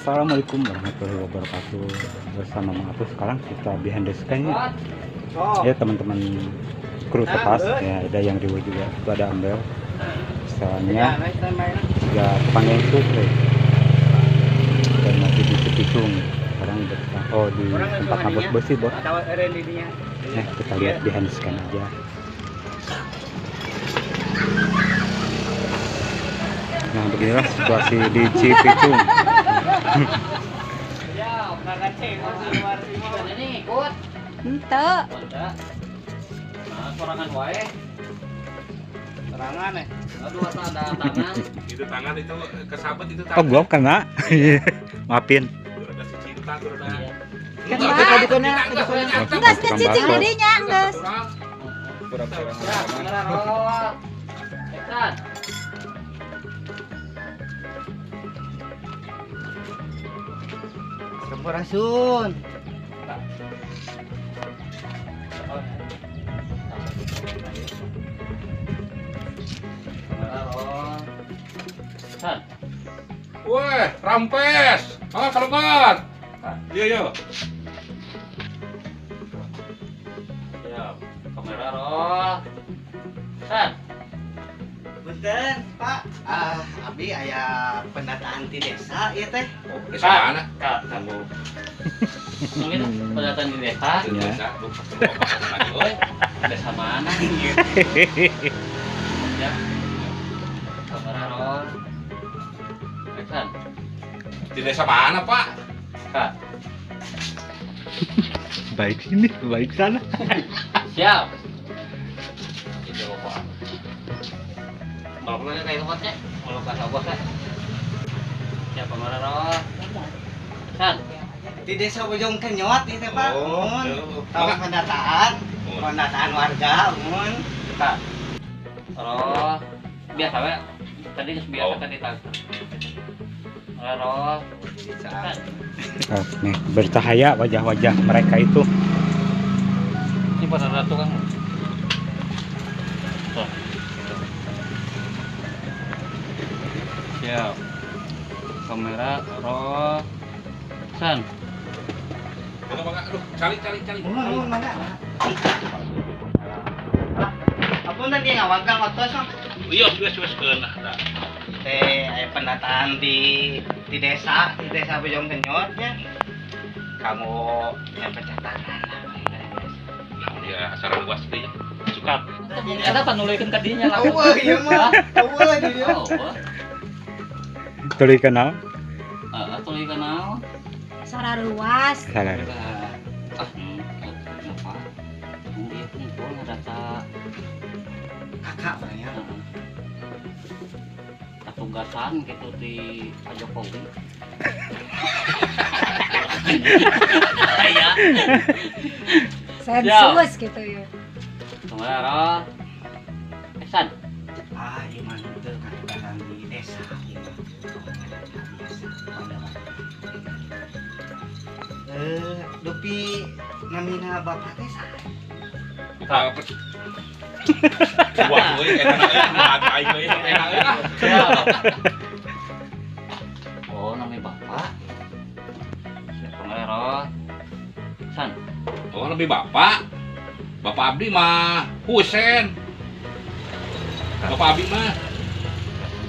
Assalamualaikum warahmatullahi wabarakatuh. Bersama Mang Apus sekarang kita behind the scan ya teman-teman kru tepas ya, ada yang review juga, itu ada Ambel misalnya juga tukang sup dan masih di Cipitung sekarang di tempat ngabos besi bos. Nah kita lihat behind the scan aja. Nah beginilah situasi di Cipitung. Ente. Nah, sorangan wae. Serangan Aduh, ada tangan. itu tangan itu kesabet itu Oh tangan. belum kena. Maafin. Ada si cinta tuh ada. Enggak cicing didinya, enggak. Pura-pura Ya, kamera roll. Action. Sampurasun. Kamera roll. Action. Weh, rampes. Ah, kelebat. Iya, iya. Siap. Kamera roll. Action. Punten, Pak. Abi aya pendataan di desa ya teh. Oh, di sana. Kak, kamu. Mungkin pendataan di desa. Ya. Desa mana? Ya. Kamera roll. Action. Di desa mana, Pak? Kak. Baik sini, baik sana. Siap. Itu apa? Kalau punya kayak tempatnya, kalau nggak tahu bosnya. Siap kamera roll. Action. Di desa Bojong Kenyot itu Pak. Oh, Mun tuh. tahu Mana? pendataan warga mun. Kak. Roll. Biasa we. Tadi biasa Oh. tadi tag. Kamera roll. Action. Oh, nih bercahaya wajah-wajah mereka itu. Ini pada ratu kan. Tuh. Siap. Kamera roll. Action. Bangga, aduh, cali. Mun mana? Apun tadi ngawagang otos mah. Iya, wes keunah da. Teh aya pendataan di desa Bojong Kenyot ya. Kamu yang pencatatan lah. Ya, asal luas teh. Suka. Ada kan nulikeun ka dinya lah. Eueuh ieu mah. Eueuh di dieu. Tuli kenal? Tulis kenal. Sararuas. Salah. Kenapa? Dia pun gua data Kakak banyak. tugasan gitu di Pak Jokowi. Saya. Sensus gitu ya. Kamera. Action. Iman itu katugasan di desa ieu mah. Dupi namina bapak teh saha? Apa? Wah, euy, enak aing euy, enak euy. Oh, namanya bapak. Siap kamera. Action. Oh, lebih bapak. Bapak Abdi mah Husen. Bapak Abdi mah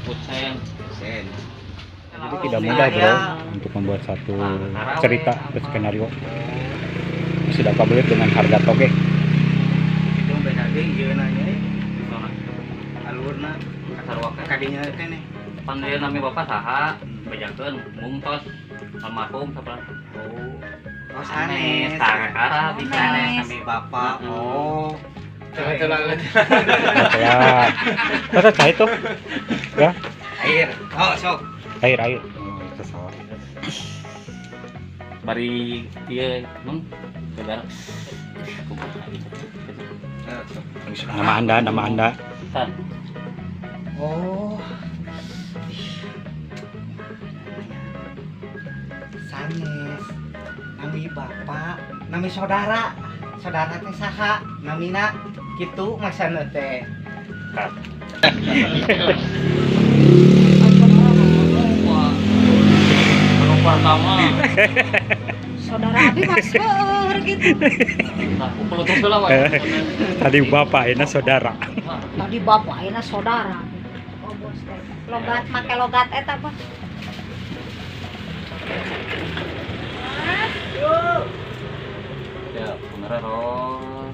Husen. Jadi tidak mudah bro untuk membuat satu cerita atau skenario. Sudah kabelit dengan harga toge. Itu beda ge ieu nanya alurna Kasarwaka. kadinya teh nih. Panggil namanya bapak saha? Bejakeun mungtos almarhum sabar. Oh sanes. Saha bisa Sanes kami bapak. Oh. Setelah selesai itu ya Air. Oh, sok. air. Oh, itu salah. Bari ieu mun saudara. Nama anda. Tan. Oh. Sanes. Nami bapak, nami saudara. Saudara teh saha? Namina kitu maksana teh. sama. Saudara Abi mas gitu. Nah, kumpul terus lah, Pak. Tadi bapak ini saudara. Tadi bapak ini saudara. Oh bos teh. Logat make logat eta apa? Ya, kamera roll.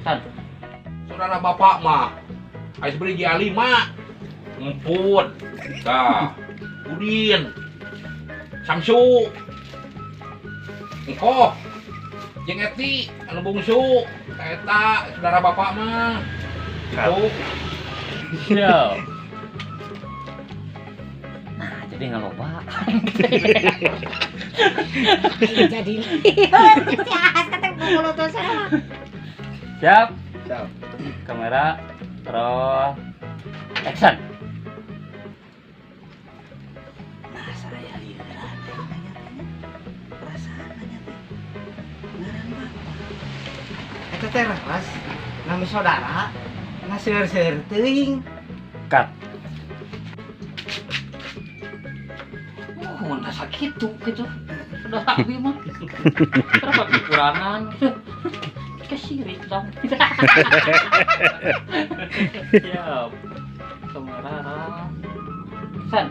Action. Saudara bapak mah ais beri G5 ngemput dah Udin Samsu engko jeung Eti anu bungsu eta saudara bapak mah itu Siap. Nah, jadi ngaloba. Jadi lihat si As kata bulu tuh salah. Siap. Siap. Kamera roll. Action. Nah, saya lihat perasaannya teh. Ngaran bapak. Eta teh ras nami saudara ngaseur-seur teuing. Cut. Oh, nggak sakit tuh gitu. Sudah Abi mah. Kenapa kekurangan? Kesirik dong. Siap. Kamera roll. Action.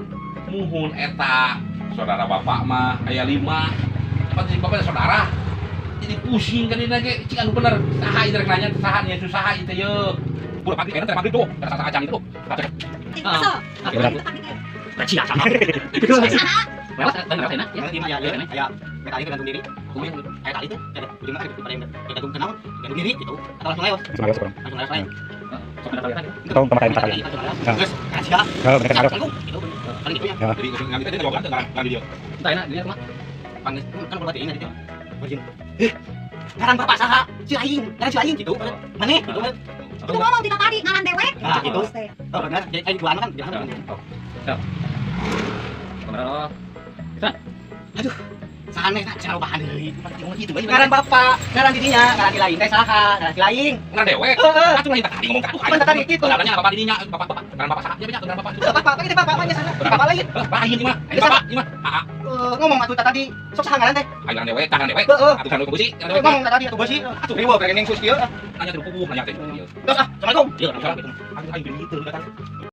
muhun eta saudara bapak mah aya 5 tempat si bapak saudara jadi pusing kan ini lagi cik anu bener saha itu rek nanya saha nya susah itu ye udah pagi kayaknya pagi tuh ada saha acang itu Masuk. Kecil aja. Lewat dan lewat enak. Ya, ya, ya, mereka itu gantung diri. Kemudian kayak tadi tuh, ada di mana pada yang gantung kenal, gantung diri gitu. Atau langsung lewat, Langsung lewat sekarang. langsung lewat lain. Atau tempat lain kalian. Terus kasih ya. Kalau mereka ngarep. Gitu. Paling gitu ya. Ya. jadi ngambil tadi jawab kan nggak video Entah enak dia mah. Panggil kan kalau ini gitu. Berjin. Ngaran bapak saha? Si aing, ngaran si aing gitu. Mana gitu kan. Itu ngomong tidak tadi ngaran dewek. Nah, gitu. Bos teh. Oh, benar. Jadi aing dua kan jangan. Kamera roll. Sane nak cara bahan deui. Gitu bae. Ngaran bapak, ngaran didinya, ngaran di lain teh saha? Ngaran di lain. nggak dewek Heeh. atuh lain tadi ngomong katuh Apa tadi gitu? nanya bapak didinya bapak kan bapak saha nya banyak dengan bapak Bapak, ini bapak banyak sana. Bapak lain. lain ini mah ini bapak ini mah Ngomong atuh tadi. Sok saha ngaran teh? ayo dewek tangan dewek Heeh. atuh kan kubusi dewek Ngomong tadi atuh beusi. Atuh riwo pengen sus kieu. nanya terus nanya teh Terus ah, Assalamualaikum. iya ayo ayo gitu